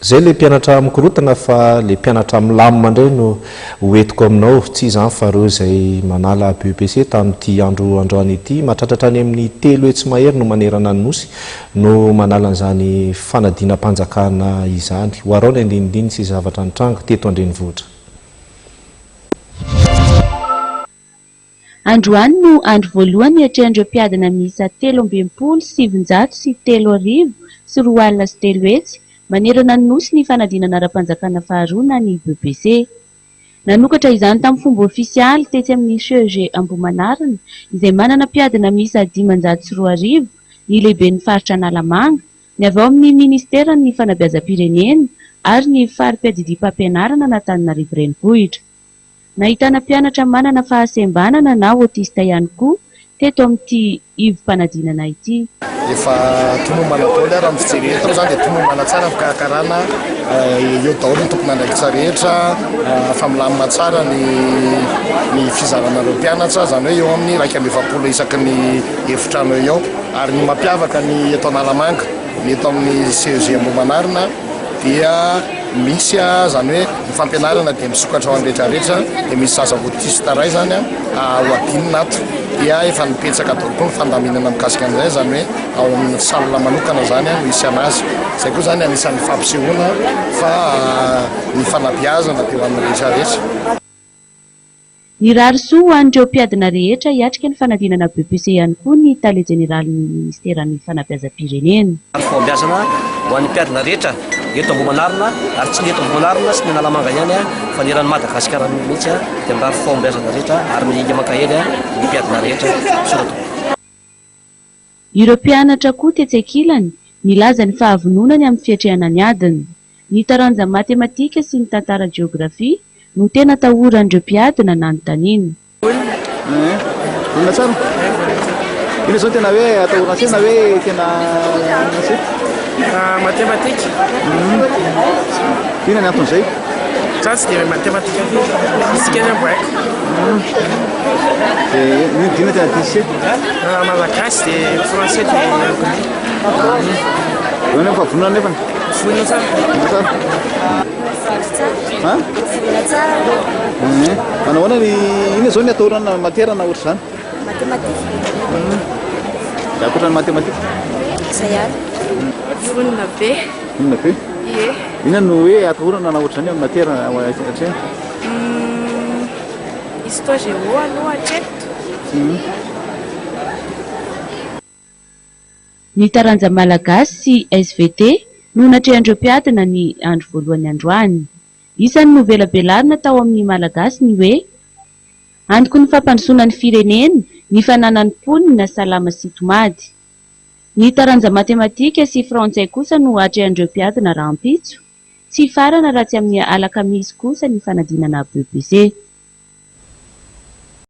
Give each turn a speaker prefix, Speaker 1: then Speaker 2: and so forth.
Speaker 1: zay le mpianatra mikorotana fa le mpianatra milamina indray no hoentiko aminao tsy izany fa reo izay manala BEPC tamin'ity androany ity mahatratratra any amin'ny 3 hetsy mahery no manerana ny nosy no manala an'izany fanadina-mpanjakana izany ho arao ny andinindiny sy zavatra nitranga teto Andrenivohitra.
Speaker 2: Androany no andro voalohany atrehan'ireo mpiadana miisa 13,700 sy 3,000 sy 4 alina sy 3 hetsy manerana ny nosy ny fanadinana ara-mpanjakana faharoa na ny BEPC. Nanokatra izany tamin'ny fomba ofisialy tetsy amin'ny CEG Ambohimanarina izay manana mpiadana miisa 504,000 ny lehibe ny faritra Analamanga, ny avy ao amin'ny ministeran'ny ny fanabeazam-pirenena ary ny fari-piadidim-pampianarana n'Antananarivo renivohitra. Nahitana mpianatra manana fahasembanana na autista ihany koa teto amin'ity ivom-panadinana ity.
Speaker 3: Efa tomombana daholo raha ny fijery eto zany dia tomombana tsara fikarakarana eo daholo ny tompon'andraikitra rehetra fa milamina tsara ny fizarana ireo mpianatra zany hoe eo amin'ny 120 isaky ny efitrano eo ary ny mampiavaka ny eto Analamanga ny eto amin'ny CEG Ambohimanarina dia misy zany hoe ny fampianarana dia misokatra ho an'rehetrarehetra dia misy zaza autiste ray zany ho adinina ato dia efa nipetsaka daholo ny fandaminana mikasika an'izay zany hoe ao amin'ny salina manokana zany misy anazy izay koa zany anisan'ny fampisehoana fa ny fanabeazana dia ho an'ny rehetrarehetra.
Speaker 2: Ny rarisoa ho an'ireo mpiadana rehetra hiatrika ny fanadinana BEPC ihany koa ny tale jeneralin'ny ministeran'ny fanabeazam-pirenena.
Speaker 4: Fombiazana ho an'ny mpiadana rehetra eto Ambohimanarina ary tsy ny eto Ambohimanarina sy ny Analamanga ihany fa ny eran'ny Madagasikara mihitsy dia mirary fombiazana rehetra ary mihinga makahely ny mpiadana rehetra sorato.
Speaker 2: Ireo mpianatra koa tetsekilany nilaza ny fahavononany amin'ny fiatrehana ny adiny. Ny taranja matematika sy ny tantara geografia no tena tahoran'ireo mpiadana nanontaniana.
Speaker 5: Olona tsara. Ino zao tena hoe atahorana tsena hoe tena
Speaker 6: matematika.
Speaker 5: Ino ny anton'izay?
Speaker 6: Za tsy dia matematika fisika ny ambo haiko.
Speaker 5: Dia ino dina tena tisy?
Speaker 6: Malagasy dia français dia anglais.
Speaker 5: Eo ny fahavonona nefa?
Speaker 6: Vonona tsara.
Speaker 5: Ha? Manahoana ny ino zao ny atahorana materana ohatr' izany?
Speaker 7: Matematika.
Speaker 5: Dia akoatra ny matematika?
Speaker 7: Izay ihany. Vonona be.
Speaker 5: Vonona be?
Speaker 7: Ie.
Speaker 5: Inona no hoe atahorana na ohatr' izany amin'ny materana hatrehana?
Speaker 7: Histoire géo aloha hatreto.
Speaker 2: Ny taranja malagasy sy SVT no natrehan'ireo mpiadana ny andro voalohany androany. Isan'ny novelabelarina tao amin'ny malagasy ny hoe andoko ny fampandrosoana ny firenena ny fananany ponina salama sy tomady. Ny taranja matematika sy frantsay kosa no atrehan'ireo mpiadana rahampitso. Tsy farana raha tsy amin'ny alakamisy kosa ny fanadinana BEPC.